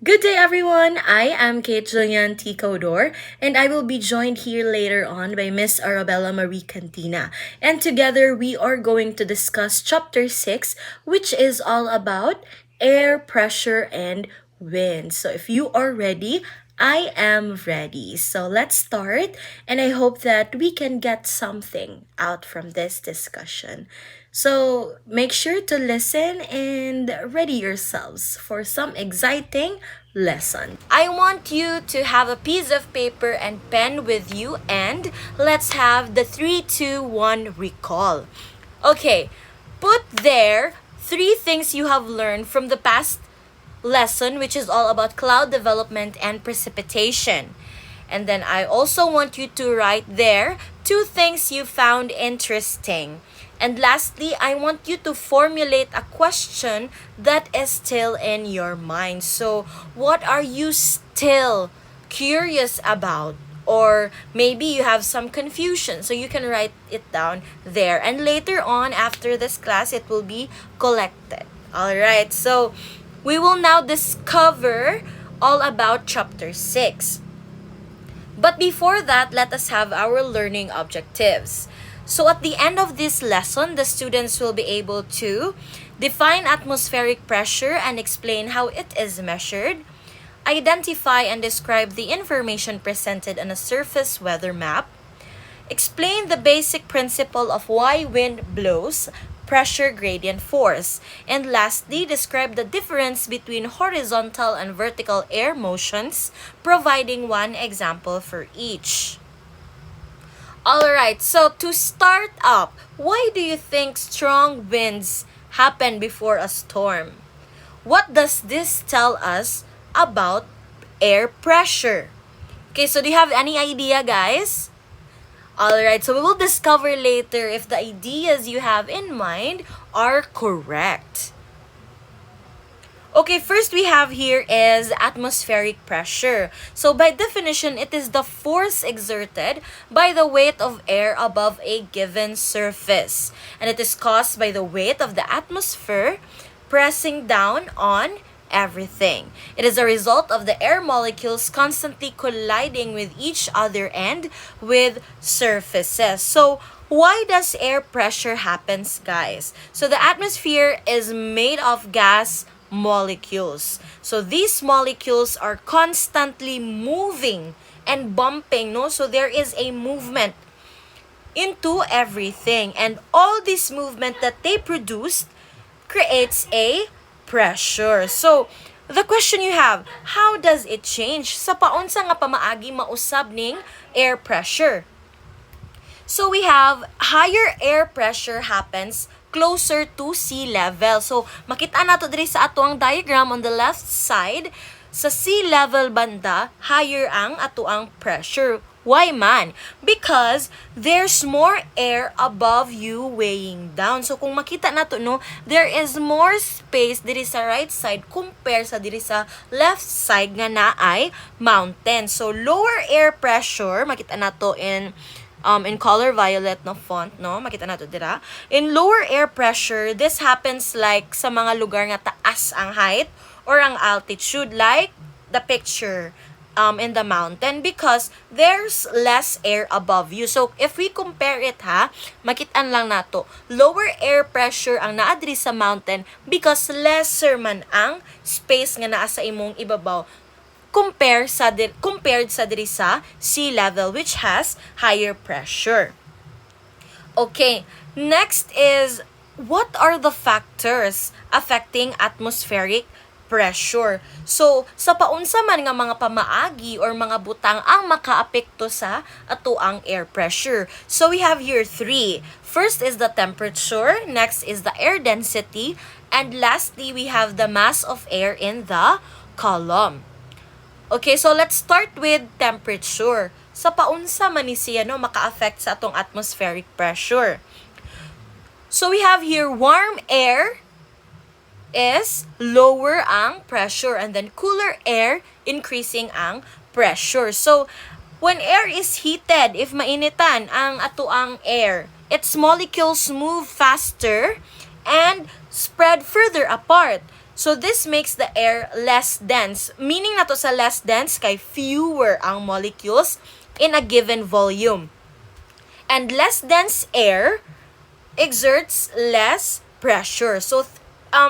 Good day, everyone. I am Kate Julian T. Codor, and I will be joined here later on by Miss Arabella Marie Cantina. And together we are going to discuss Chapter 6, which is all about air pressure and wind. So if you are ready, I am ready. So let's start, and I hope that we can get something out from this discussion. So make sure to listen and ready yourselves for some exciting lesson. I want you to have a piece of paper and pen with you, and let's have the 3, 2, 1 recall. Okay, put there three things you have learned from the past lesson, which is all about cloud development and precipitation. And then I also want you to write there two things you found interesting. And lastly, I want you to formulate a question that is still in your mind. So, what are you still curious about? Or maybe you have some confusion, so you can write it down there. And later on, after this class, it will be collected. Alright, so we will now discover all about chapter 6. But before that, let us have our learning objectives. So at the end of this lesson, the students will be able to define atmospheric pressure and explain how it is measured, identify and describe the information presented on a surface weather map, explain the basic principle of why wind blows, pressure gradient force, and lastly, describe the difference between horizontal and vertical air motions, providing one example for each. Alright, so to start up, why do you think strong winds happen before a storm? What does this tell us about air pressure? Okay, so do you have any idea, guys? Alright, so we will discover later if the ideas you have in mind are correct. Okay, first we have here is atmospheric pressure. So by definition, it is the force exerted by the weight of air above a given surface. And it is caused by the weight of the atmosphere pressing down on everything. It is a result of the air molecules constantly colliding with each other and with surfaces. So, why does air pressure happens, guys? So, the atmosphere is made of gas molecules. So, these molecules are constantly moving and bumping, no? So, there is a movement into everything, and all this movement that they produce creates a pressure. So, the question you have, how does it change? Sa paunsa nga pamaagi mausab ning air pressure? So, we have higher air pressure happens closer to sea level. So, makita nato diri sa ato ang diagram on the left side, sa sea level banda, higher ang ato ang pressure. Why man? Because there's more air above you weighing down. So kung makita nato no, there is more space diri sa right side compare sa diri sa left side nga naay mountain. So lower air pressure, makita nato in color violet na font, no? Makita nato dira. In lower air pressure, this happens like sa mga lugar nga taas ang height or ang altitude, like the picture in the mountain, because there's less air above you. So, if we compare it makitaan lang nato, lower air pressure ang naa diri sa mountain because lesser man ang space nga naa sa imong ibabaw compared sa diri sa sea level, which has higher pressure. Okay, next is, what are the factors affecting atmospheric pressure? So, sa paunsa man nga mga pamaagi or mga butang ang makaapekto sa atoang air pressure. So, we have here three. First is the temperature, next is the air density, and lastly, we have the mass of air in the column. Okay, so let's start with temperature. Sa paunsa man ni siya maka-affect sa atong atmospheric pressure. So, we have here warm air is lower ang pressure, and then cooler air increasing ang pressure. So, when air is heated, if mainitan ang atoang air, its molecules move faster and spread further apart. So this makes the air less dense. Meaning na to sa less dense kay fewer ang molecules in a given volume. And less dense air exerts less pressure. So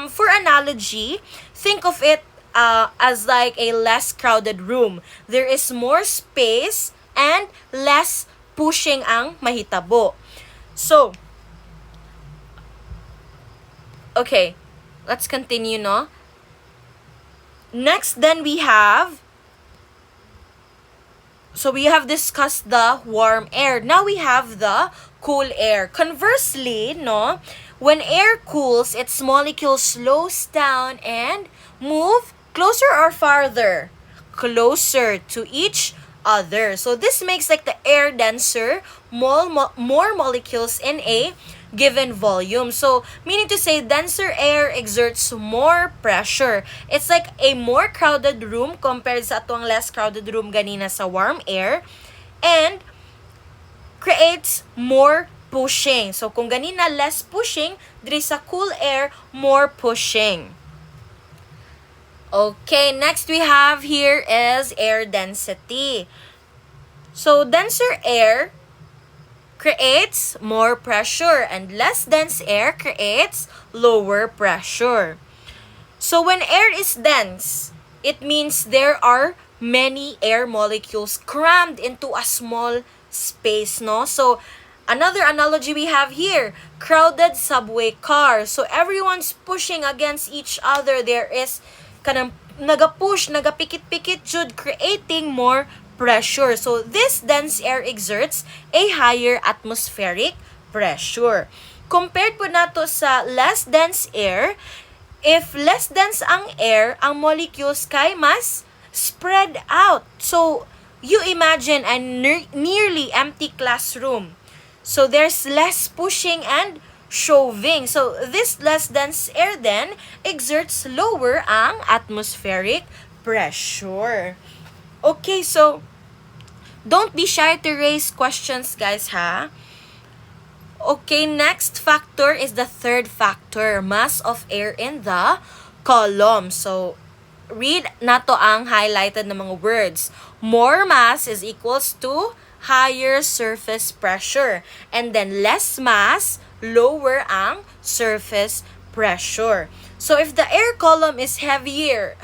for analogy, think of it as like a less crowded room. There is more space and less pushing ang mahitabo. So, okay, let's continue, no? Next, then we have, so we have discussed the warm air. Now we have the cool air. Conversely, no, when air cools, its molecules slows down and move closer or farther? Closer to each other. So this makes like the air denser, more molecules in a given volume. So, meaning to say, denser air exerts more pressure. It's like a more crowded room compared sa atong less crowded room ganina sa warm air. And creates more pushing. So, kung ganina less pushing, diri sa cool air, more pushing. Okay, next we have here is air density. So, denser air creates more pressure and less dense air creates lower pressure. So when air is dense, it means there are many air molecules crammed into a small space, no? So another analogy we have here, crowded subway car. So everyone's pushing against each other. There is kanang nagapush, nagapikit-pikit jud, creating more pressure. So this dense air exerts a higher atmospheric pressure. Compared po nato sa less dense air, if less dense ang air, ang molecules kay mas spread out. So you imagine a nearly empty classroom. So there's less pushing and shoving. So this less dense air then exerts lower ang atmospheric pressure. Okay, so don't be shy to raise questions, guys, ha? Okay, next factor is the third factor, mass of air in the column. So, read nato ang highlighted na mga words. More mass is equals to higher surface pressure. And then less mass, lower ang surface pressure. So, if the air column is heavier,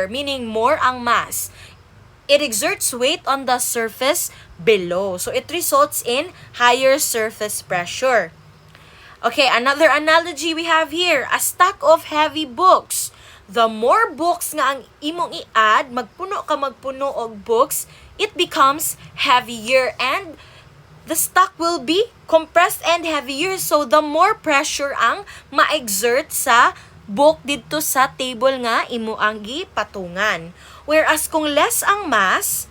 meaning more ang mass, it exerts weight on the surface below. So, it results in higher surface pressure. Okay, another analogy we have here, a stack of heavy books. The more books nga ang imong i-add, magpuno og books, it becomes heavier and the stack will be compressed and heavier. So, the more pressure ang ma-exert sa book dito sa table nga imo ang gipatungan. Whereas kung less ang mass,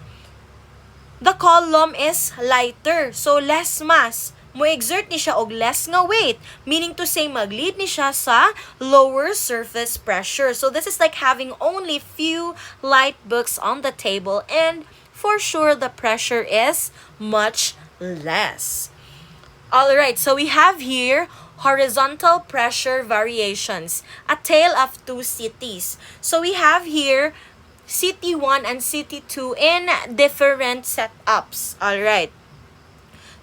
the column is lighter. So less mass, mo exert ni siya og less nga weight, meaning to say mag-lead ni siya sa lower surface pressure. So this is like having only few light books on the table and for sure the pressure is much less. Alright, so we have here horizontal pressure variations, a tale of two cities. So we have here City 1 and City 2 in different setups. Alright.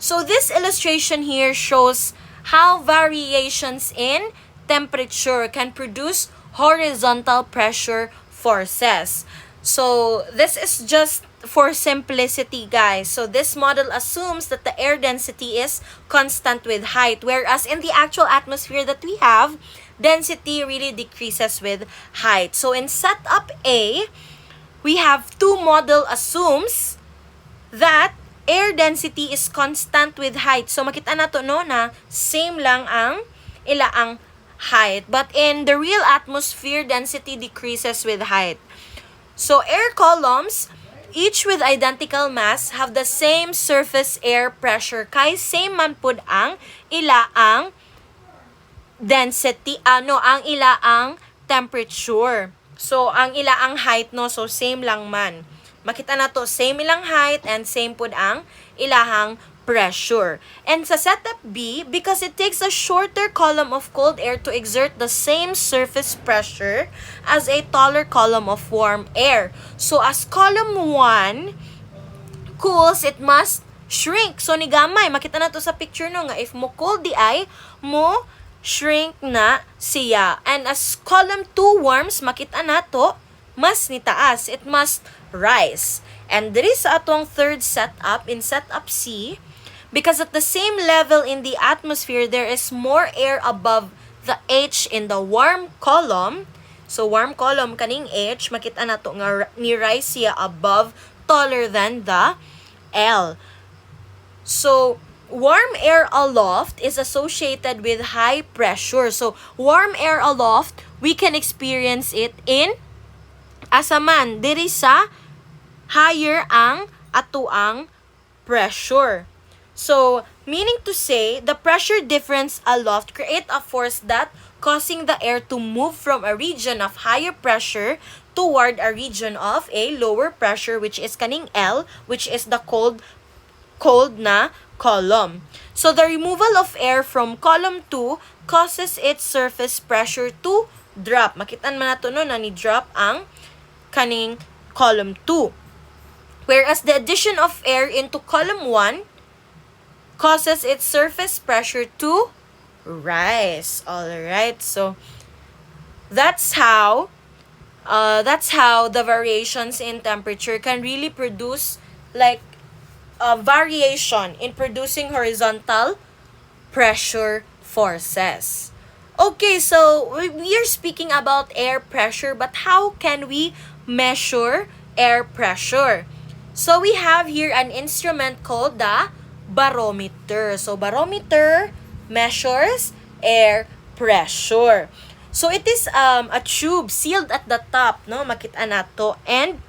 So this illustration here shows how variations in temperature can produce horizontal pressure forces. So this is just for simplicity, guys. So this model assumes that the air density is constant with height, whereas in the actual atmosphere that we have, density really decreases with height. So in setup A, we have two model assumes that air density is constant with height. So makita na to no na same lang ang ilaang height. But in the real atmosphere, density decreases with height. So air columns, each with identical mass, have the same surface air pressure. Kay same man pud ang ilaang density, ang ilaang temperature. So, ang ilaang height, no? So, same lang man. Makita na to, same ilang height and same pud ang ilahang pressure. And sa setup B, because it takes a shorter column of cold air to exert the same surface pressure as a taller column of warm air. So as column 1 cools, it must shrink. So ni gamay, makita na to sa picture no nga, if mo cold di ay, mo shrink na siya. And as column 2 warms, makita na to, mas nitaas. It must rise. And there is atong third setup in setup C, because at the same level in the atmosphere, there is more air above the H in the warm column. So warm column kaning H, makita na to nga ni rise siya above, taller than the L. So warm air aloft is associated with high pressure. So warm air aloft, we can experience it in asaman diri sa higher ang atuang pressure. So, meaning to say, the pressure difference aloft create a force that causing the air to move from a region of higher pressure toward a region of a lower pressure, which is kaning L, which is the cold na column. So, the removal of air from column 2 causes its surface pressure to drop. Makitaan man nato no na ni drop ang kaning column 2. Whereas the addition of air into column 1 causes its surface pressure to rise. Alright, so that's how the variations in temperature can really produce like a variation in producing horizontal pressure forces. Okay, so we are speaking about air pressure, but how can we measure air pressure? So we have here an instrument called the barometer. So barometer measures air pressure. So it is a tube sealed at the top, no, makita nato, and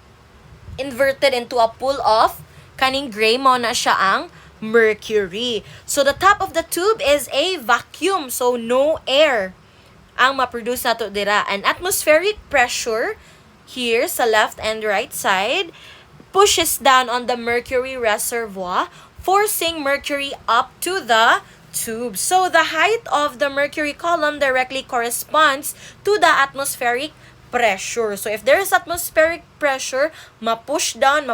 inverted into a pool of kaning gray, mo na siya ang mercury. So the top of the tube is a vacuum, so no air ang ma-produce nato dira. And atmospheric pressure here sa left and right side pushes down on the mercury reservoir, forcing mercury up to the tube. So the height of the mercury column directly corresponds to the atmospheric pressure. So if there is atmospheric pressure, ma-push down,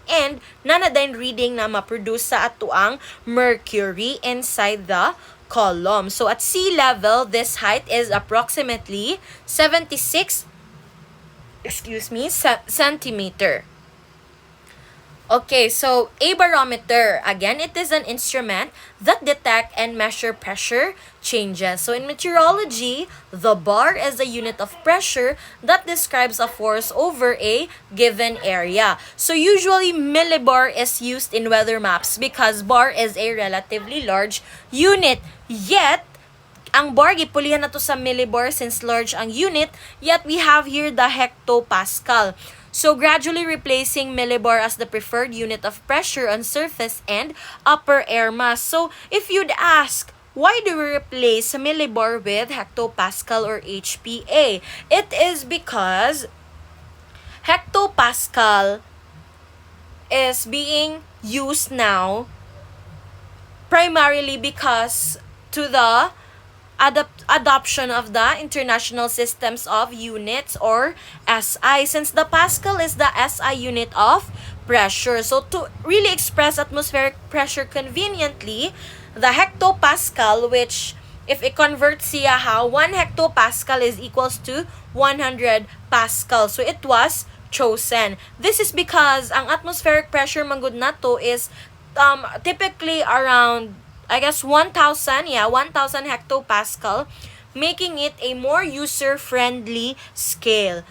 and nanadain reading na ma-produce sa atuang mercury inside the column. So at sea level, this height is approximately 76 centimeter. Okay, so a barometer, again, it is an instrument that detect and measure pressure changes. So in meteorology, the bar is a unit of pressure that describes a force over a given area. So usually millibar is used in weather maps because bar is a relatively large unit. Yet, ang bar, gipulihan na to sa millibar since large ang unit, yet we have here the hectopascal. So gradually replacing millibar as the preferred unit of pressure on surface and upper air mass. So if you'd ask, why do we replace millibar with hectopascal or HPA? It is because hectopascal is being used now primarily because to the adoption of the International Systems of Units or SI, since the Pascal is the SI unit of pressure. So to really express atmospheric pressure conveniently, the hectopascal, which if it converts siya how 1 hectopascal is equals to 100 pascal. So it was chosen. This is because ang atmospheric pressure manggod nato is typically around 1,000 hectopascal, making it a more user-friendly scale.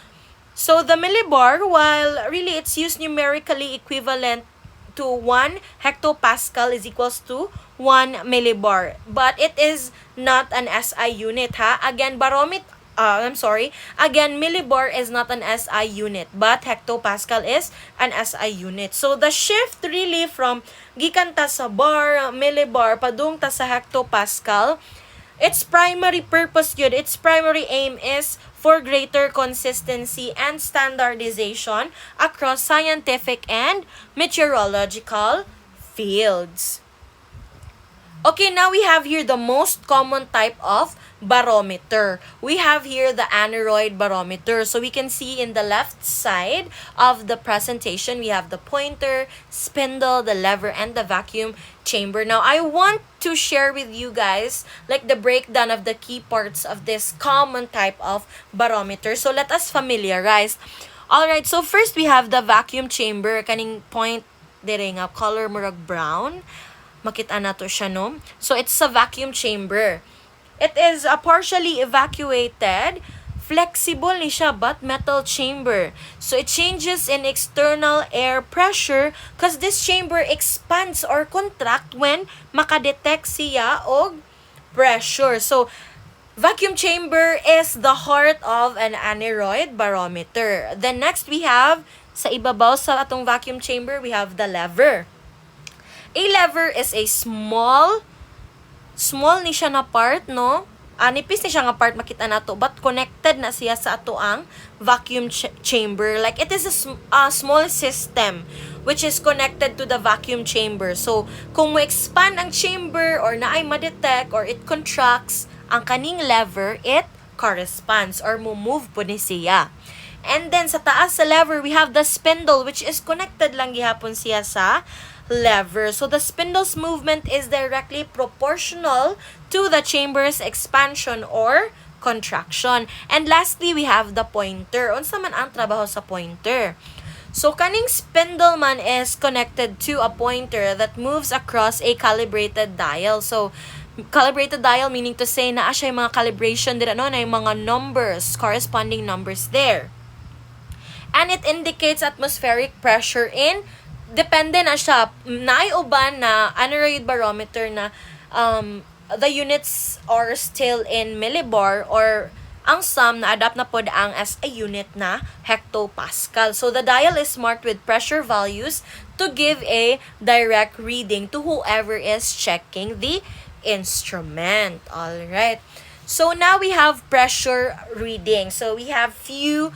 So the millibar, while really it's used numerically equivalent to 1 hectopascal is equals to 1 millibar, but it is not an SI unit, ha? Again, millibar is not an SI unit, but hectopascal is an SI unit. So the shift really from gikan ta sa bar, millibar, padung ta sa hectopascal, its primary purpose yun, its primary aim is for greater consistency and standardization across scientific and meteorological fields. Okay, now we have here the most common type of barometer. We have here the aneroid barometer. So we can see in the left side of the presentation, we have the pointer, spindle, the lever, and the vacuum chamber. Now, I want to share with you guys like the breakdown of the key parts of this common type of barometer. So let us familiarize. Alright, so first we have the vacuum chamber. Kaning point dire nga color murag brown. Makita na to siya, no? So, it's a vacuum chamber. It is a partially evacuated, flexible ni siya, but metal chamber. So, it changes in external air pressure because this chamber expands or contract when makadetect siya og pressure. So, vacuum chamber is the heart of an aneroid barometer. Then next we have, sa ibabaw sa atong vacuum chamber, we have the lever. A lever is a small ni siya na part, no? Nipis ni siya nga part, makita nato, but connected na siya sa ato ang vacuum chamber. Like, it is a small system which is connected to the vacuum chamber. So, kung mo-expand ang chamber or naay ma-detect or it contracts, ang kaning lever, it corresponds or move po ni siya. And then, sa taas sa lever, we have the spindle which is connected lang gihapon siya sa lever. So the spindle's movement is directly proportional to the chamber's expansion or contraction. And lastly, we have the pointer. Unsa man ang trabaho sa pointer? So kaning spindle man is connected to a pointer that moves across a calibrated dial. So calibrated dial meaning to say na siya yung mga calibration dira no, na yung mga numbers, corresponding numbers there. And it indicates atmospheric pressure in depende na siya. Naay uban na aneroid barometer na the units are still in millibar or ang sum na adapt na pod ang as a unit na hectopascal. So the dial is marked with pressure values to give a direct reading to whoever is checking the instrument. All right. So now we have pressure reading. So we have few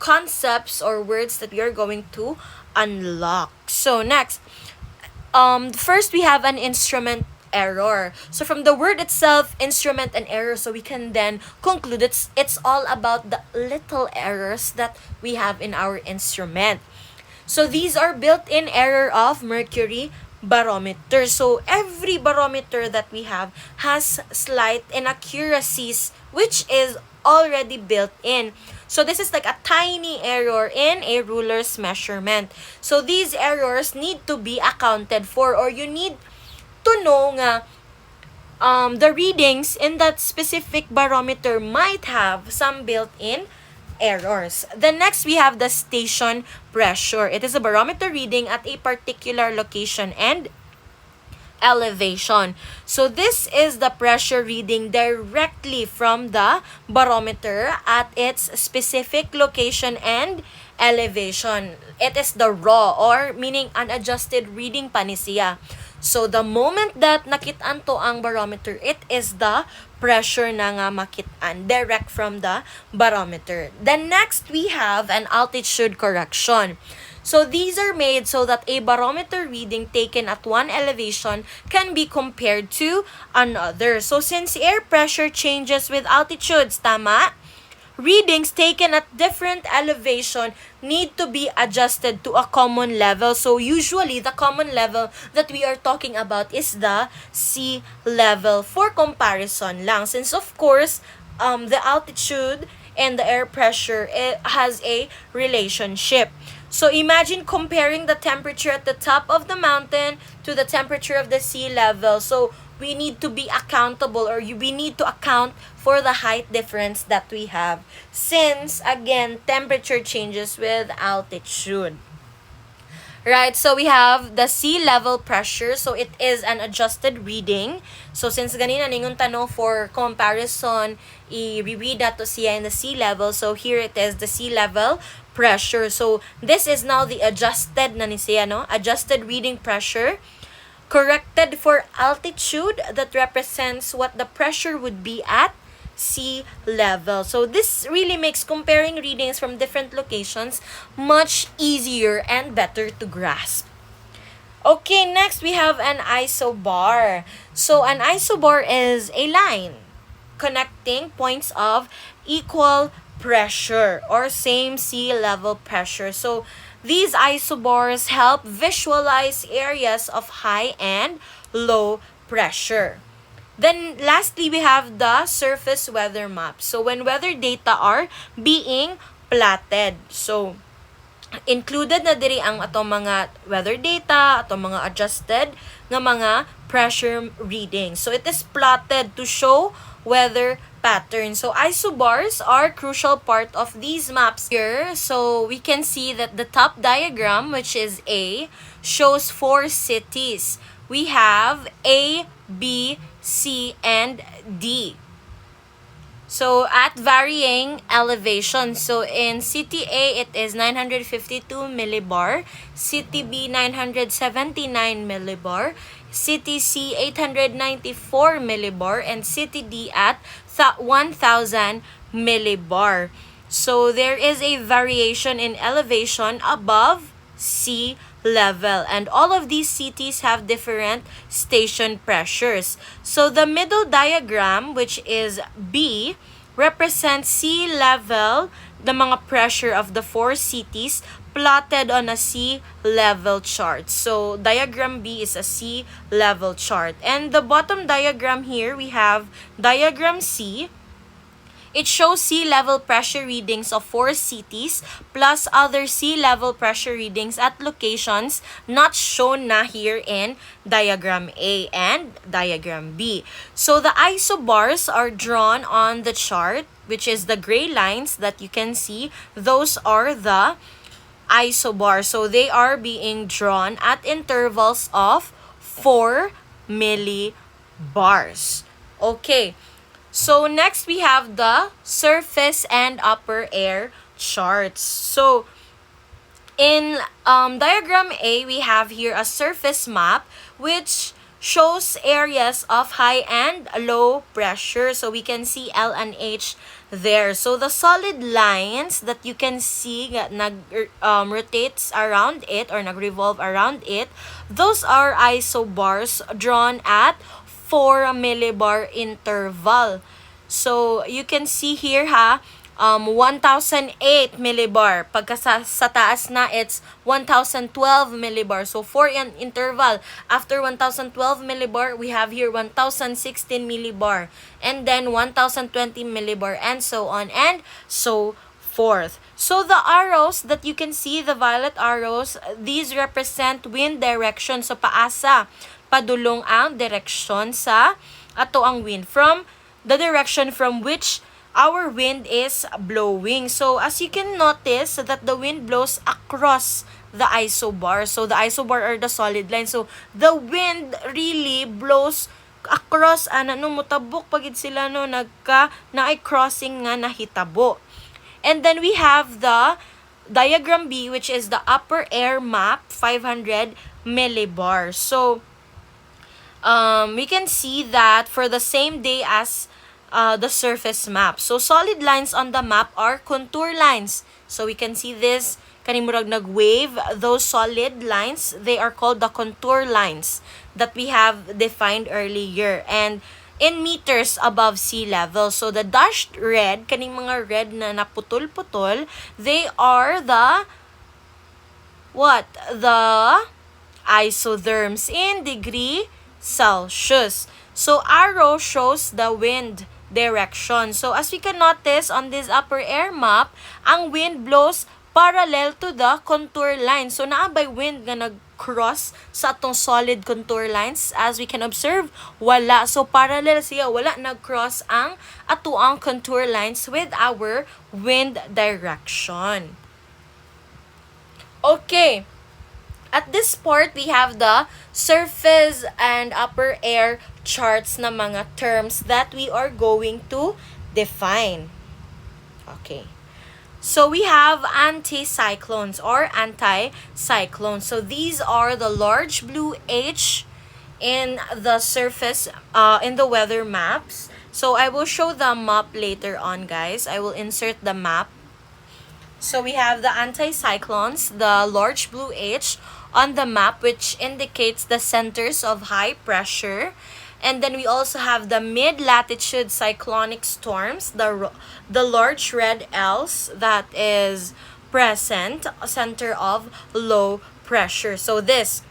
concepts or words that we are going to unlock. So next, first we have an instrument error. So from the word itself, instrument and error, so we can then conclude it's all about the little errors that we have in our instrument. So these are built-in error of mercury barometer. So every barometer that we have has slight inaccuracies which is already built in. So this is like a tiny error in a ruler's measurement. So these errors need to be accounted for, or you need to know nga the readings in that specific barometer might have some built-in errors. Then next we have the station pressure. It is a barometer reading at a particular location and elevation. So this is the pressure reading directly from the barometer at its specific location and elevation. It is the raw or meaning unadjusted reading pa ni siya. So the moment that nakit-an to ang barometer, it is the pressure na nga makit-an direct from the barometer. Then next we have an altitude correction. So these are made so that a barometer reading taken at one elevation can be compared to another. So since air pressure changes with altitudes, tama? Readings taken at different elevation need to be adjusted to a common level. So usually the common level that we are talking about is the sea level for comparison lang. Since of course, the altitude and the air pressure, it has a relationship. So imagine comparing the temperature at the top of the mountain to the temperature of the sea level. So we need to be accountable, or we need to account for the height difference that we have. Since again, temperature changes with altitude. Right, so we have the sea level pressure. So it is an adjusted reading. So since ganina ningon tanong for comparison, i-read nato siya in the sea level. So here it is the sea level pressure. So this is now the adjusted na ni siya, no? Adjusted reading pressure. Corrected for altitude that represents what the pressure would be at sea level. So this really makes comparing readings from different locations much easier and better to grasp. Okay, next we have an isobar. So an isobar is a line connecting points of equal pressure or same sea level pressure. So these isobars help visualize areas of high and low pressure. Then lastly, we have the surface weather map. So when weather data are being plotted. So included na diri ang atong mga weather data, atong mga adjusted nga mga pressure reading. So it is plotted to show weather patterns. So isobars are crucial part of these maps here. So we can see that the top diagram, which is A, shows 4 cities. We have A, B, C, and D. So, at varying elevation. So, in City A, it is 952 millibar. City B, 979 millibar. City C, 894 millibar. And City D at 1,000 millibar. So, there is a variation in elevation above sea level. And all of these cities have different station pressures. So the middle diagram, which is B, represents sea level, the mga pressure of the 4 cities plotted on a sea level chart. So diagram B is a sea level chart. And the bottom diagram here, we have diagram C. It shows sea level pressure readings of 4 cities plus other sea level pressure readings at locations not shown na here in diagram A and diagram B. So the isobars are drawn on the chart, which is the gray lines that you can see. Those are the isobars. So they are being drawn at intervals of 4 millibars. Okay. So next we have the surface and upper air charts. So in diagram A, we have here a surface map which shows areas of high and low pressure. So we can see L and H there. So the solid lines that you can see that rotates around it or nag-revolve around it, those are isobars drawn at 4 millibar interval. So, you can see here 1,008 millibar. Pagka sa taas na, it's 1,012 millibar. So, 4 in interval. After 1,012 millibar, we have here 1,016 millibar. And then 1,020 millibar and so on and so forth. So, the arrows that you can see, the violet arrows, these represent wind direction. So, paasa padulong ang direksyon sa ato ang wind from the direction from which our wind is blowing. So as you can notice that the wind blows across the isobar. So the isobar are the solid line. So the wind really blows across mutabok pagid sila nagka na ay crossing nga nahitabo. And then we have the diagram B, which is the upper air map, 500 millibars. So we can see that for the same day as the surface map. So, solid lines on the map are contour lines. So, we can see this, kanimurag nag-wave, those solid lines, they are called the contour lines that we have defined earlier. And in meters above sea level. So, the dashed red, kaning mga red na naputol-putol, they are the, what? The isotherms in degree Celsius. So, arrow shows the wind direction. So, as we can notice on this upper air map, ang wind blows parallel to the contour line. So, naabay wind nga nag-cross sa atong solid contour lines. As we can observe, wala. So, parallel siya. Wala nag-cross ang atuang contour lines with our wind direction. Okay. At this part, we have the surface and upper air charts na mga terms that we are going to define. Okay. So we have anticyclones or anticyclones. So these are the large blue H in the surface, in the weather maps. So I will show the map later on, guys. I will insert the map. So we have the anticyclones, the large blue H, on the map, which indicates the centers of high pressure. And then we also have the mid-latitude cyclonic storms, the large red L's that is present, center of low pressure. So this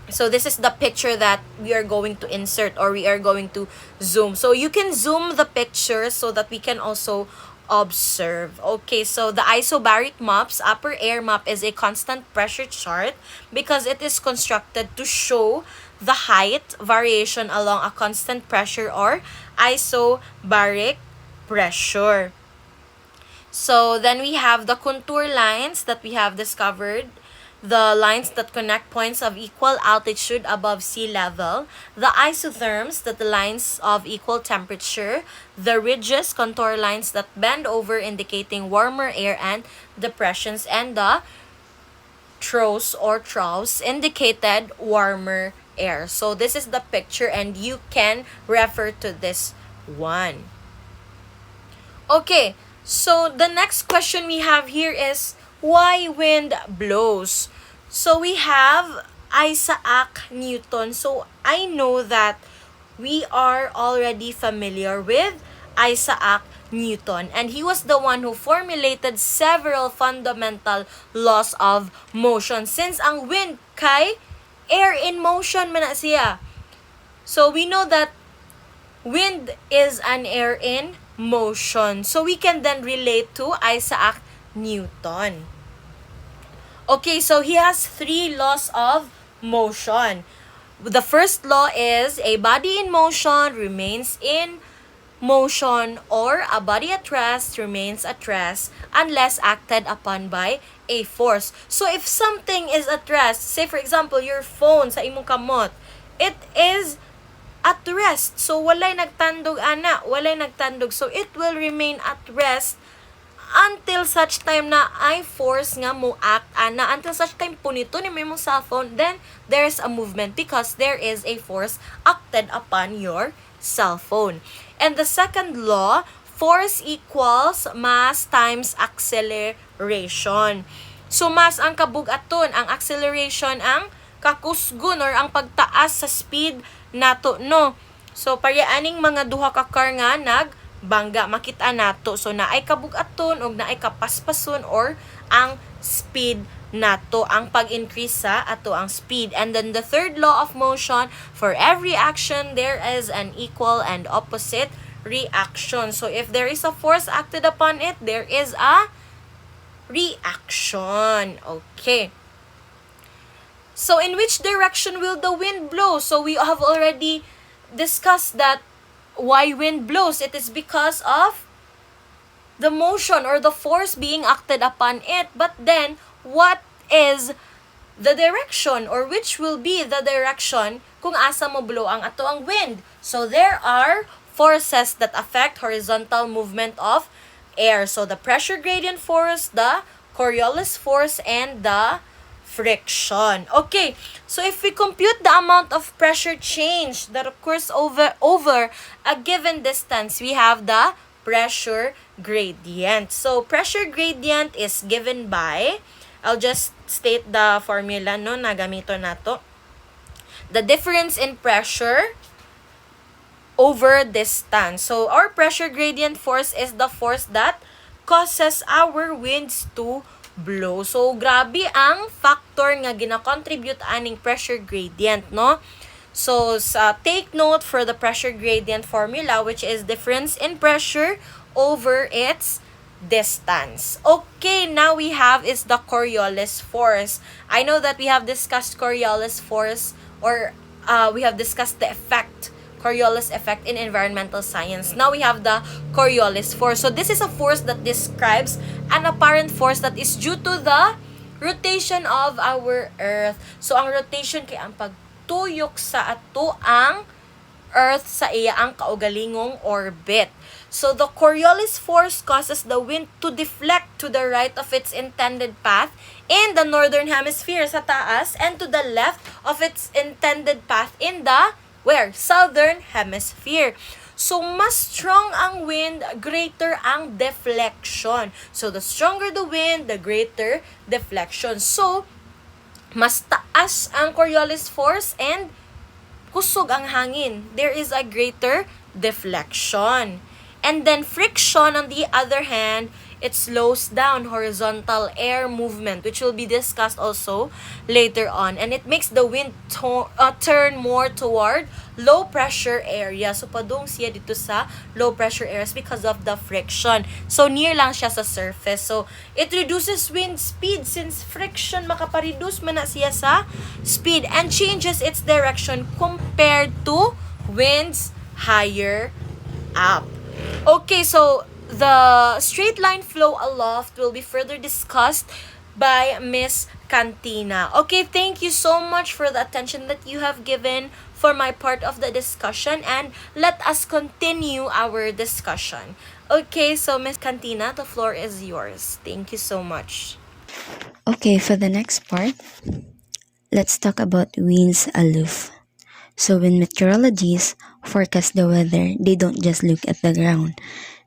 is the picture that we are going to insert, or we are going to zoom. So you can zoom the picture so that we can also observe. Okay, so the isobaric maps, upper air map, is a constant pressure chart because it is constructed to show the height variation along a constant pressure or isobaric pressure. So then we have the contour lines that we have discovered, the lines that connect points of equal altitude above sea level, the isotherms, that the lines of equal temperature, the ridges, contour lines that bend over indicating warmer air and depressions, and the troughs or troughs indicated warmer air. So this is the picture and you can refer to this one. Okay, so the next question we have here is why wind blows? So we have Isaac Newton. So I know that we are already familiar with Isaac Newton, and he was the one who formulated several fundamental laws of motion. Since ang wind kay air in motion man na siya. So we know that wind is an air in motion. So we can then relate to Isaac Newton. Okay, so he has 3 laws of motion. The first law is a body in motion remains in motion, or a body at rest remains at rest unless acted upon by a force. So if something is at rest, say for example your phone sa imong kamot, it is at rest. So walay nagtandog ana, walay nagtandog. So it will remain at rest until such time na ay force nga mo act ana, until such time punito ni mo cellphone, then there's a movement because there is a force acted upon your cell phone. And the second law, force equals mass times acceleration. So mass ang kabugaton, ang acceleration ang kakusgon or ang pagtaas sa speed nato, no. So pareaning mga duha ka car nga nagbangga, makita nato. So naay kabugaton og naay kapaspason or ang speed nato ang pag-increase sa ato ang speed. And then the third law of motion, for every action there is an equal and opposite reaction. So if there is a force acted upon it, there is a reaction. Okay. So in which direction will the wind blow? So we have already discussed that why wind blows. It is because of the motion or the force being acted upon it. But then, what is the direction, or which will be the direction kung asa mo blow ang ato ang wind? So there are forces that affect horizontal movement of air. So the pressure gradient force, the Coriolis force, and the friction. Okay, so if we compute the amount of pressure change that occurs over a given distance, we have the pressure gradient. So pressure gradient is given by, I'll just state the formula no na gamito nato. The difference in pressure over distance. So our pressure gradient force is the force that causes our winds to blow. So grabe ang factor nga gina-contribute aning pressure gradient, no? So take note for the pressure gradient formula, which is difference in pressure over its distance. Okay, now we have is the Coriolis force. I know that we have discussed Coriolis force, or we have discussed the effect, Coriolis effect, in environmental science. Now we have the Coriolis force. So this is a force that describes an apparent force that is due to the rotation of our Earth. So ang rotation kay ang pagtuyok sa ato ang Earth sa iya ang kaugalingong orbit. So the Coriolis force causes the wind to deflect to the right of its intended path in the northern hemisphere sa taas, and to the left of its intended path in the southern hemisphere. So mas strong ang wind, greater ang deflection. So the stronger the wind, the greater deflection. So Mas taas ang Coriolis force and kusog ang hangin. There is a greater deflection. And then friction, on the other hand, it slows down horizontal air movement, which will be discussed also later on. And it makes the wind turn more toward low pressure area. So padung siya dito sa low pressure areas because of the friction. So near lang siya sa surface. So it reduces wind speed since friction makapareduce man na siya sa speed and changes its direction compared to winds higher up. Okay, so the straight line flow aloft will be further discussed by Miss Cantina. Okay, thank you so much for the attention that you have given for my part of the discussion, and let us continue our discussion. Okay, so Miss Cantina, the floor is yours. Thank you so much. Okay, for the next part, let's talk about winds aloof. So when meteorologists forecast the weather, they don't just look at the ground.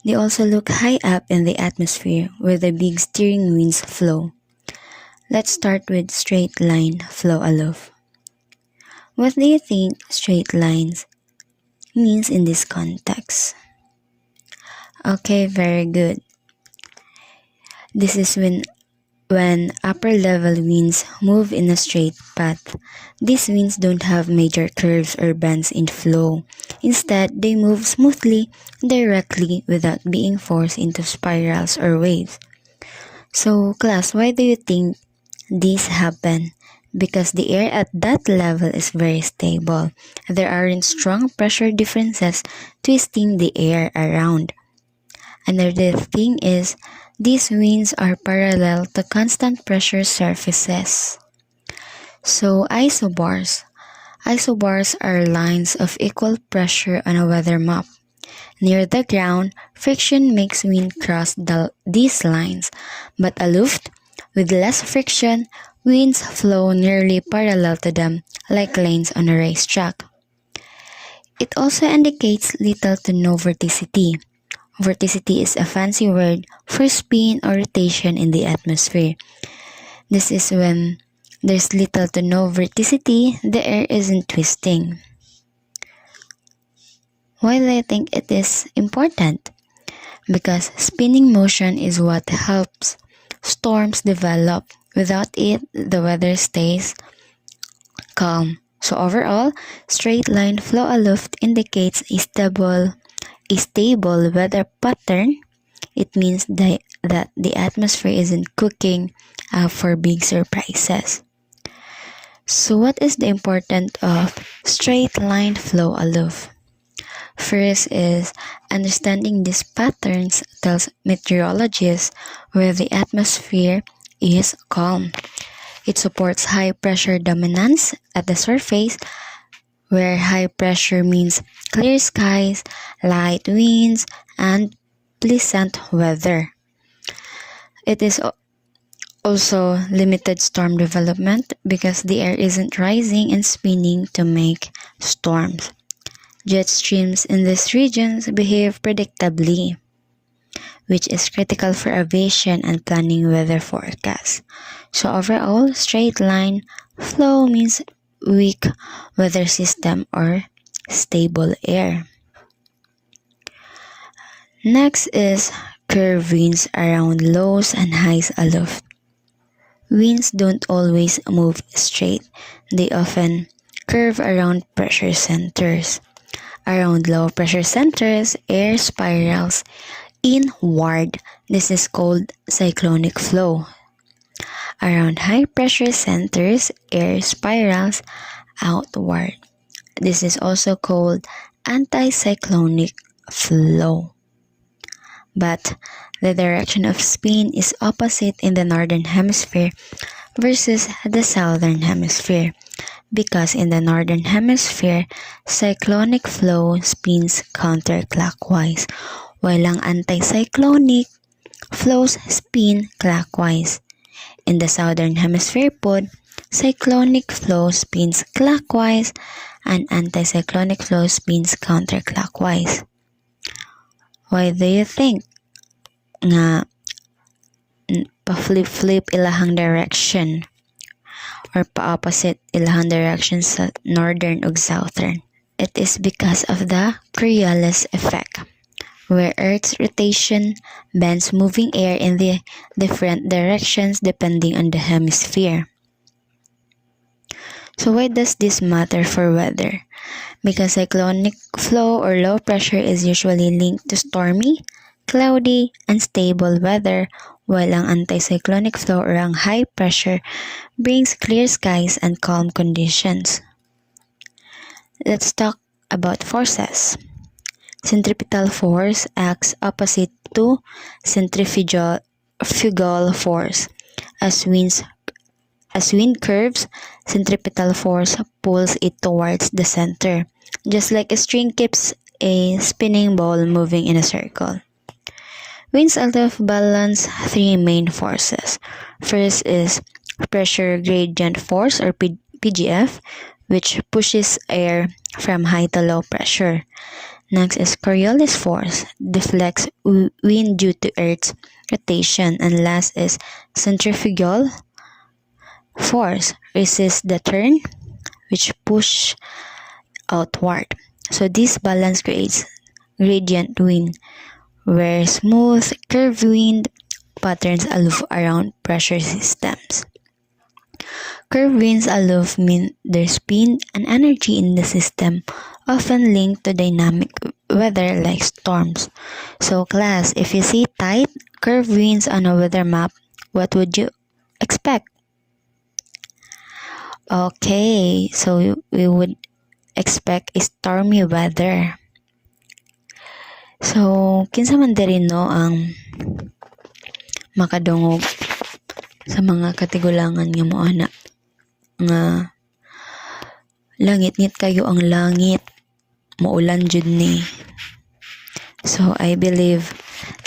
They also look high up in the atmosphere where the big steering winds flow. Let's start with straight line flow aloof. What do you think straight lines means in this context? Okay, very good. This is when upper level winds move in a straight path. These winds don't have major curves or bends in flow. Instead, they move smoothly, directly, without being forced into spirals or waves. So, class, why do you think these happen? Because the air at that level is very stable. There aren't strong pressure differences twisting the air around. Another thing is, these winds are parallel to constant pressure surfaces. So isobars. Isobars are lines of equal pressure on a weather map. Near the ground, friction makes wind cross these lines, but aloft, with less friction, winds flow nearly parallel to them, like lanes on a racetrack. It also indicates little to no vorticity. Vorticity is a fancy word for spin or rotation in the atmosphere. This is when there's little to no vorticity, the air isn't twisting. Why do I think it is important? Because spinning motion is what helps storms develop. Without it, the weather stays calm. So overall, straight line flow aloft indicates a stable weather pattern. It means that the atmosphere isn't cooking for big surprises. So what is the importance of straight line flow aloof? First is understanding these patterns tells meteorologists where the atmosphere is calm. It supports high pressure dominance at the surface, where high pressure means clear skies, light winds, and pleasant weather. It is also limited storm development because the air isn't rising and spinning to make storms. Jet streams in these regions behave predictably, which is critical for aviation and planning weather forecasts. So overall, straight line flow means weak weather system or stable air. Next is curve winds around lows and highs aloft. Winds don't always move straight. They often curve around pressure centers. Around low pressure centers, air spirals inward. This is called cyclonic flow. Around high pressure centers, air spirals outward. This is also called anticyclonic flow. But the direction of spin is opposite in the northern hemisphere versus the southern hemisphere, because in the northern hemisphere, cyclonic flow spins counterclockwise, while ang anticyclonic flows spin clockwise. In the southern hemisphere po, cyclonic flow spins clockwise and anticyclonic flow spins counterclockwise. Why do you think nga pa-flip-flip ilahang direction? or pa-opposite ilahang direction sa northern ug southern. It is because of the Coriolis effect, where Earth's rotation bends moving air in the different directions depending on the hemisphere. So why does this matter for weather? Because cyclonic flow or low pressure is usually linked to stormy, cloudy, unstable weather, while ang anticyclonic flow or ang high pressure brings clear skies and calm conditions. Let's talk about forces. Centripetal force acts opposite to centrifugal force. As wind curves, centripetal force pulls it towards the center, just like a string keeps a spinning ball moving in a circle. Winds aloft balance three main forces. First is pressure gradient force or PGF, which pushes air from high to low pressure. Next is Coriolis force, deflects wind due to Earth's rotation. And last is centrifugal force, resists the turn, which push outward. So this balance creates gradient wind, where smooth, curved wind patterns aloof around pressure systems. Curved winds aloof mean there's spin and energy in the system, often linked to dynamic weather like storms. So class, if you see tight, curved winds on a weather map, what would you expect? Okay, so we would expect a stormy weather. So, kinsa man diri no ang makadungog sa mga katigulangan nga moana nga langit-ngit kayo ang langit, maulan jud ni. So I believe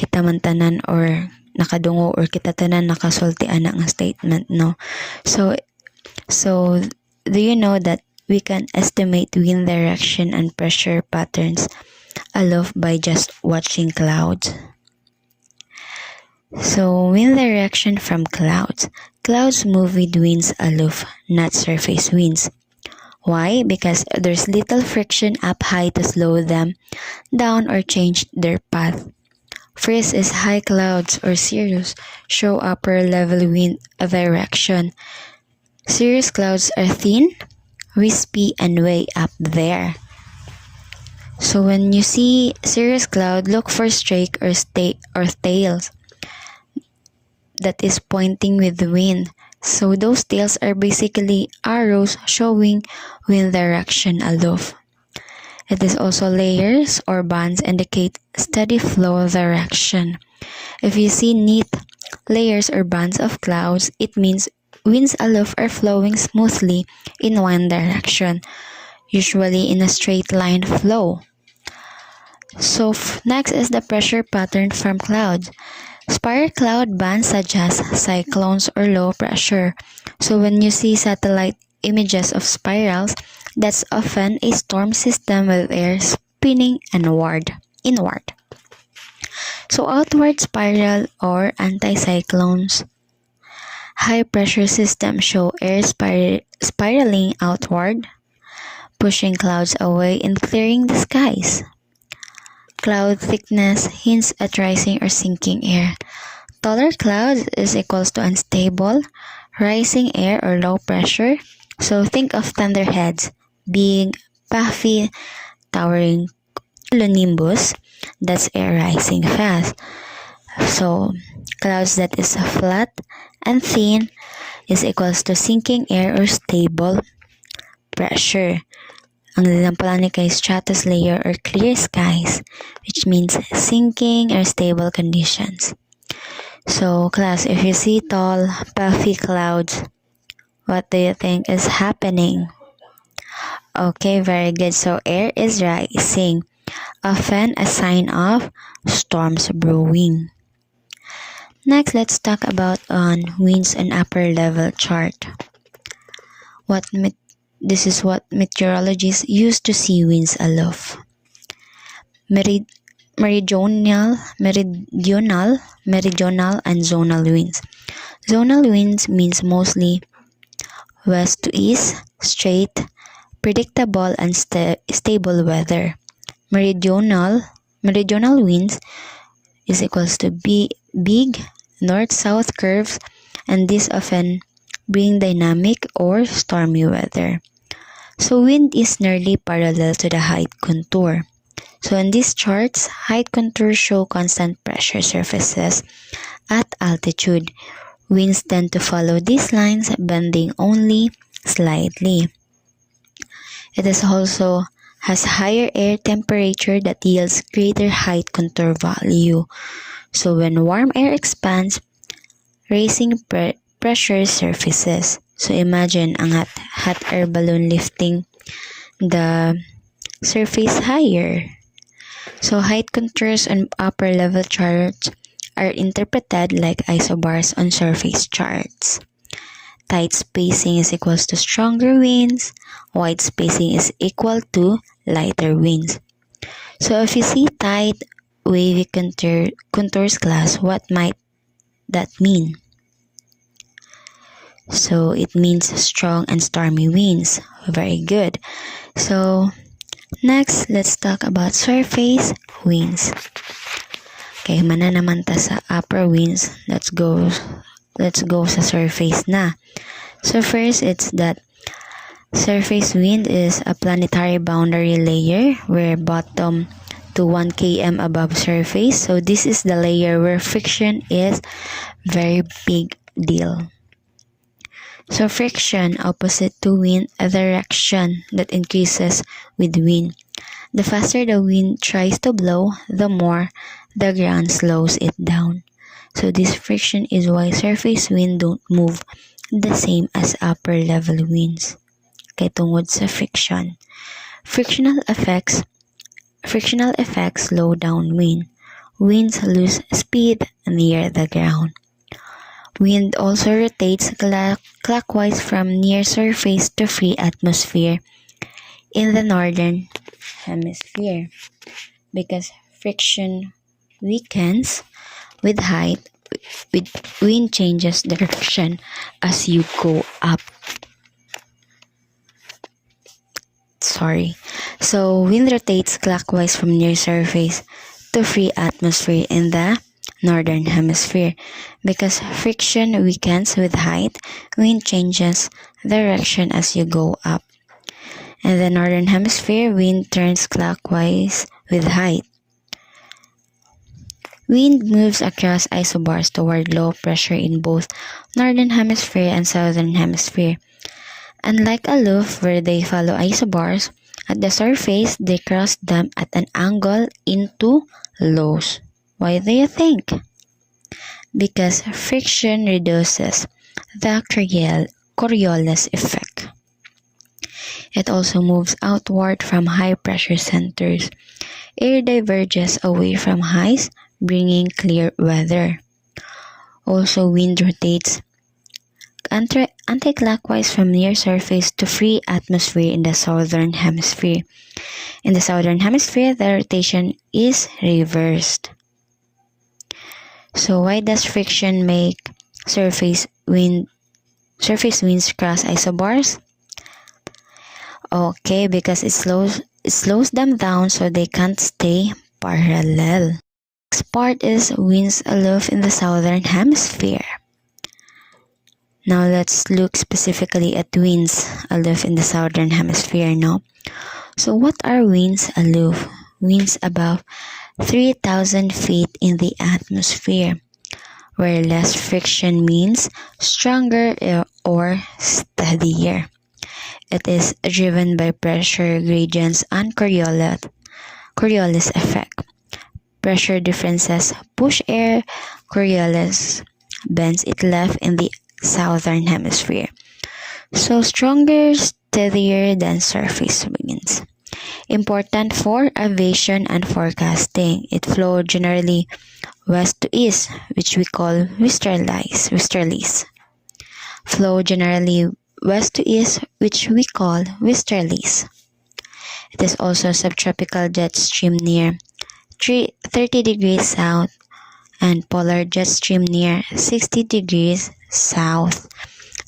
kita man tanan or nakadungo or kita tanan nakasulti ana nga statement, no. So do you know that we can estimate wind direction and pressure patterns aloft by just watching clouds? So wind direction from clouds. Clouds move with winds aloof, not surface winds. Why? Because there's little friction up high to slow them down or change their path. First is high clouds or cirrus show upper level wind direction. Cirrus clouds are thin, wispy, and way up there. So when you see cirrus cloud, look for streak or tails that is pointing with the wind. So those tails are basically arrows showing wind direction aloof. It is also layers or bands indicate steady flow direction. If you see neat layers or bands of clouds, it means winds aloof are flowing smoothly in one direction, usually in a straight line flow. So next is the pressure pattern from clouds. Spiral cloud bands suggest cyclones or low pressure. So when you see satellite images of spirals, that's often a storm system with air spinning inward. So outward spiral or anticyclones. High pressure systems show air spiraling outward, pushing clouds away and clearing the skies. Cloud thickness hints at rising or sinking air. Taller clouds is equals to unstable, rising air or low pressure. So think of thunderheads, big, puffy, towering cumulonimbus. That's air rising fast. So clouds that is flat and thin is equals to sinking air or stable pressure. Ang lalampalani kay stratus layer or clear skies, which means sinking or stable conditions. So class, if you see tall, puffy clouds, what do you think is happening? Okay, very good. So air is rising, often a sign of storms brewing. Next, let's talk about winds and upper level chart. This is what meteorologists use to see winds aloof. Meridional, and zonal winds. Zonal winds means mostly West to east, straight, predictable and stable weather. Meridional winds is equals to big north-south curves, and these often bring dynamic or stormy weather. So wind is nearly parallel to the height contour. So in these charts, height contours show constant pressure surfaces at altitude. Winds tend to follow these lines, bending only slightly. It is also has higher air temperature that yields greater height contour value. So when warm air expands, raising pressure surfaces. So imagine ang hot air balloon lifting the surface higher. So height contours on upper level charts are interpreted like isobars on surface charts. Tight spacing is equals to stronger winds. Wide spacing is equal to lighter winds. So if you see tight, wavy contours class, what might that mean? So it means strong and stormy winds. Very good. So next, let's talk about surface winds. Okay, mana naman ta sa upper winds. Let's go sa surface na. So first, it's that surface wind is a planetary boundary layer where bottom to 1 km above surface. So this is the layer where friction is very big deal. So friction opposite to wind, a direction that increases with wind. The faster the wind tries to blow, the more the ground slows it down. So this friction is why surface wind don't move the same as upper level winds. Kay tungod sa friction. Frictional effects slow down wind. Winds lose speed near the ground. Wind also rotates clockwise from near surface to free atmosphere in the northern hemisphere because friction weakens with height. With wind changes direction as you go up. So wind rotates clockwise from near surface to free atmosphere in the northern hemisphere. Because friction weakens with height, wind changes direction as you go up. In the northern hemisphere, wind turns clockwise with height. Wind moves across isobars toward low pressure in both northern hemisphere and southern hemisphere. Unlike aloof, where they follow isobars, at the surface, they cross them at an angle into lows. Why do you think? Because friction reduces the Coriolis effect. It also moves outward from high pressure centers. Air diverges away from highs, bringing clear weather. Also, wind rotates anti-clockwise from near surface to free atmosphere in the southern hemisphere. In the southern hemisphere, the rotation is reversed. So why does friction make surface winds cross isobars? Okay, because it slows them down so they can't stay parallel. Next part is winds aloof in the southern hemisphere. Now let's look specifically at winds aloof in the southern hemisphere now. So what are winds aloof? Winds above 3,000 feet in the atmosphere, where less friction means stronger or steadier. It is driven by pressure gradients and Coriolis effect. Pressure differences push air, Coriolis bends it left in the southern hemisphere. So stronger, steadier than surface winds. Important for aviation and forecasting. It flows generally west to east, which we call westerlies. Flow generally west to east, which we call westerlies. It is also subtropical jet stream near 30 degrees south and polar jet stream near 60 degrees south.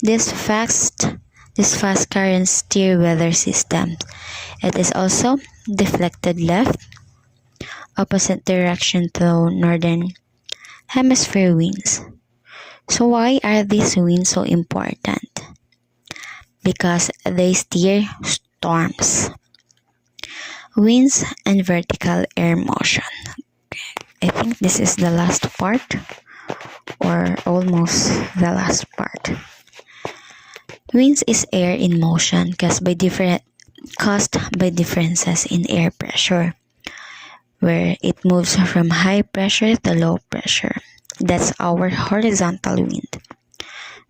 This fast These fast currents steer weather systems. It is also deflected left, opposite direction to northern hemisphere winds. So why are these winds so important? Because they steer storms. Winds and vertical air motion. I think this is the last part, or almost the last part. Winds is air in motion caused by differences in air pressure, where it moves from high pressure to low pressure. That's our horizontal wind.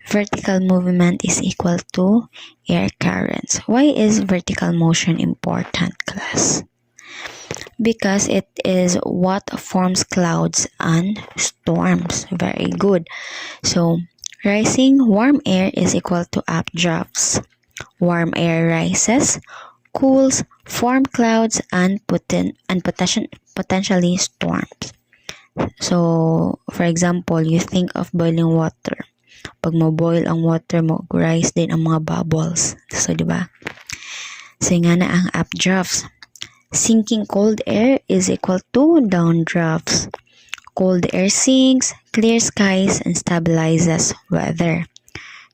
Vertical movement is equal to air currents. Why is vertical motion important, class? Because it is what forms clouds and storms. Very good. So, rising warm air is equal to updrafts. Warm air rises, cools, form clouds, and potentially storms. So, for example, you think of boiling water. Pag mo-boil ang water, mag-rise din ang mga bubbles. So, di ba? So, nga na ang updrafts. Sinking cold air is equal to downdrafts. Cold air sinks, clears skies, and stabilizes weather.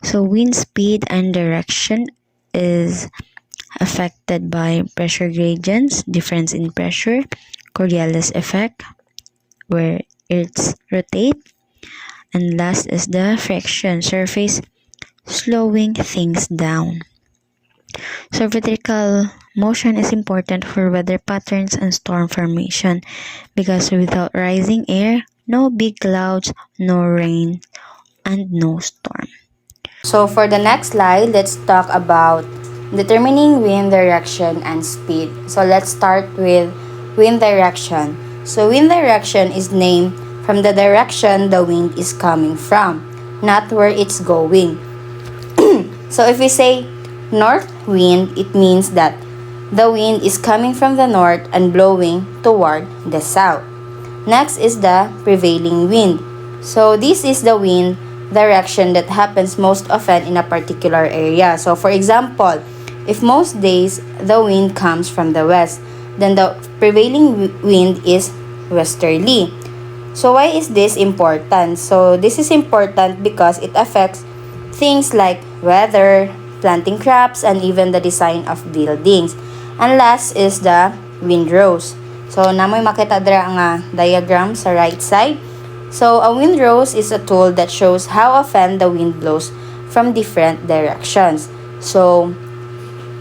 So, wind speed and direction is affected by pressure gradients, difference in pressure, Coriolis effect, where earths rotate, and last is the friction surface, slowing things down. So vertical motion is important for weather patterns and storm formation because without rising air, no big clouds, no rain, and no storm. So for the next slide, let's talk about determining wind direction and speed. So let's start with wind direction. So wind direction is named from the direction the wind is coming from, not where it's going. So if we say north wind, it means that the wind is coming from the north and blowing toward the south. Next is the prevailing wind. So this is the wind direction that happens most often in a particular area. So for example, if most days the wind comes from the west, then the prevailing wind is westerly. So why is this important? So this is important because it affects things like weather, planting crops, and even the design of buildings. And last is the windrows. So namoy makita dira nga diagram sa right side. So a windrows is a tool that shows how often the wind blows from different directions. So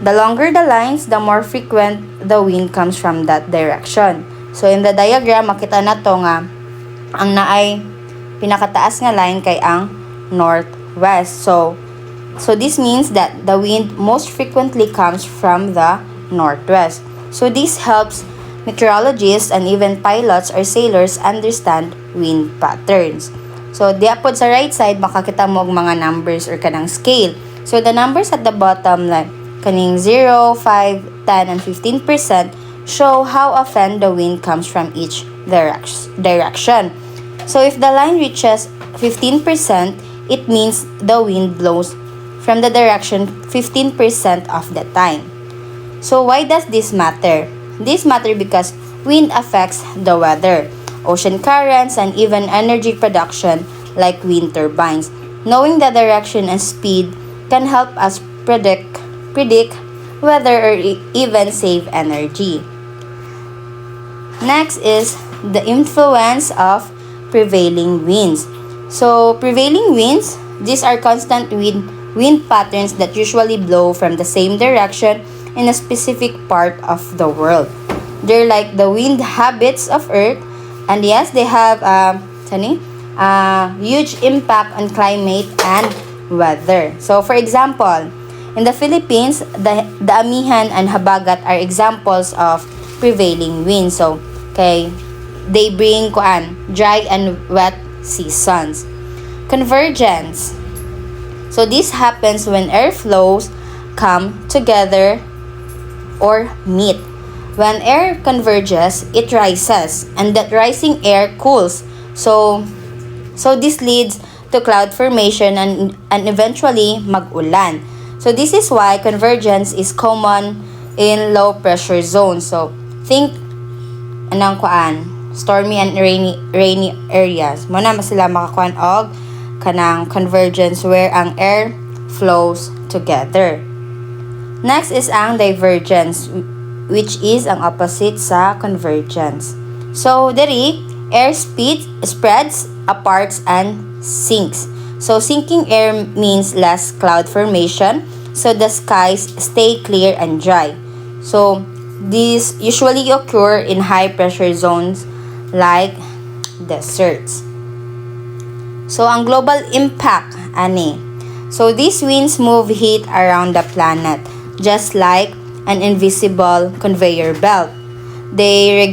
the longer the lines, the more frequent the wind comes from that direction. So in the diagram makita nato nga ang naay pinakataas nga line kay ang northwest. So this means that the wind most frequently comes from the northwest. So this helps meteorologists and even pilots or sailors understand wind patterns. So diapod sa right side makakita mo og mga numbers or kanang scale. So the numbers at the bottom like kaning 0, 5, 10 and 15% show how often the wind comes from each direction. So if the line reaches 15%, it means the wind blows from the direction 15% of the time. So why does this matter? This matter because wind affects the weather, ocean currents, and even energy production like wind turbines. Knowing the direction and speed can help us predict weather or even save energy. Next is the influence of prevailing winds. So prevailing winds, these are constant wind patterns that usually blow from the same direction in a specific part of the world. They're like the wind habits of Earth, and yes, they have huge impact on climate and weather. So for example, in the Philippines, the amihan and habagat are examples of prevailing winds. So, okay, they bring dry and wet seasons. Convergence. So this happens when air flows come together or meet. When air converges, it rises, and that rising air cools. So this leads to cloud formation and eventually mag-ulan. So this is why convergence is common in low pressure zones. So think anang kuan, stormy and rainy areas. Mo na sila makakuan og kanang convergence where ang air flows together. Next is ang divergence, which is ang opposite sa convergence. So diri air spreads apart and sinks. So sinking air means less cloud formation, so the skies stay clear and dry. So these usually occur in high pressure zones like deserts. So ang global impact ani. So these winds move heat around the planet just like an invisible conveyor belt. They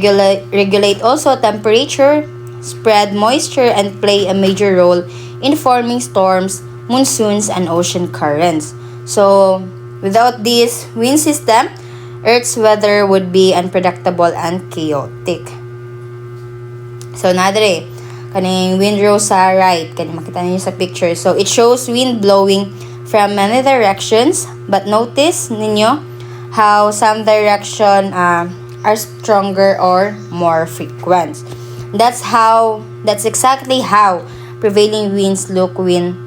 regulate also temperature, spread moisture, and play a major role in forming storms, monsoons, and ocean currents. So, without this wind system, Earth's weather would be unpredictable and chaotic. So, nadre, kaning windrow sa right, kaning makita niyo sa picture. So, it shows wind blowing from many directions, but notice ninyo how some direction are stronger or more frequent. That's exactly how prevailing winds look when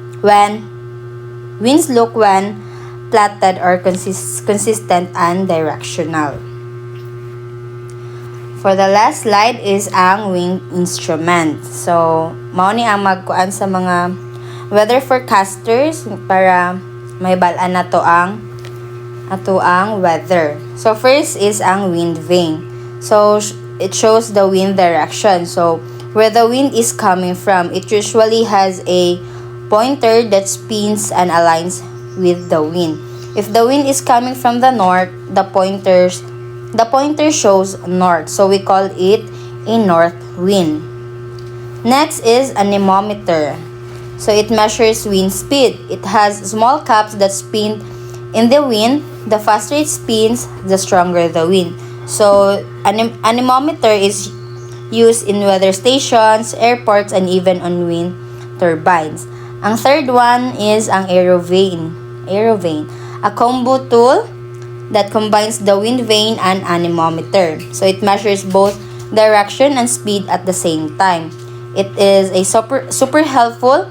plotted or consistent and directional. For the last slide is ang wind instrument. So, mao ni ang magkuan sa mga weather forecasters para may balaan na to ang weather. So first is ang wind vane. So it shows the wind direction. So where the wind is coming from, it usually has a pointer that spins and aligns with the wind. If the wind is coming from the north, the pointer shows north. So we call it a north wind. Next is a anemometer. So it measures wind speed. It has small caps that spin in the wind. The faster it spins, the stronger the wind. So, anemometer is used in weather stations, airports, and even on wind turbines. Ang third one is ang aerovane. A combo tool that combines the wind vane and anemometer. So, it measures both direction and speed at the same time. It is a super helpful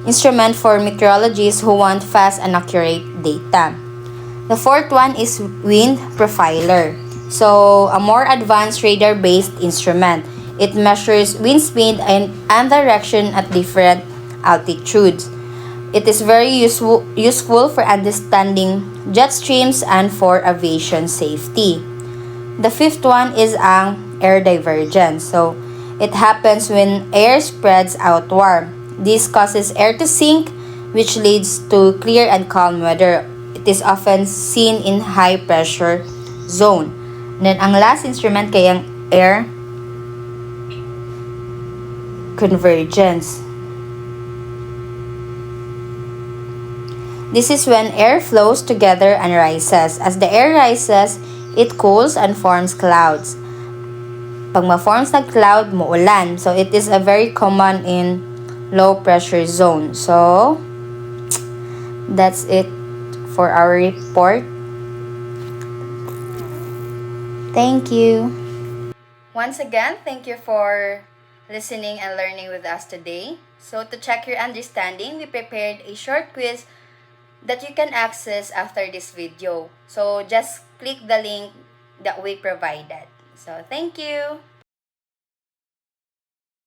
instrument for meteorologists who want fast and accurate data. The fourth one is wind profiler. So, a more advanced radar-based instrument. It measures wind speed and direction at different altitudes. It is very useful for understanding jet streams and for aviation safety. The fifth one is ang air divergence. So, it happens when air spreads outward. This causes air to sink, which leads to clear and calm weather. It is often seen in high pressure zone. And then ang last instrument kay ang air convergence. This is when air flows together and rises. As the air rises, it cools and forms clouds. Pag ma-forms na cloud, muulan. So it is a very common in low pressure zone. So that's it for our report. Thank you. Once again, thank you for listening and learning with us today. So to check your understanding, we prepared a short quiz that you can access after this video. So just click the link that we provided. So thank you.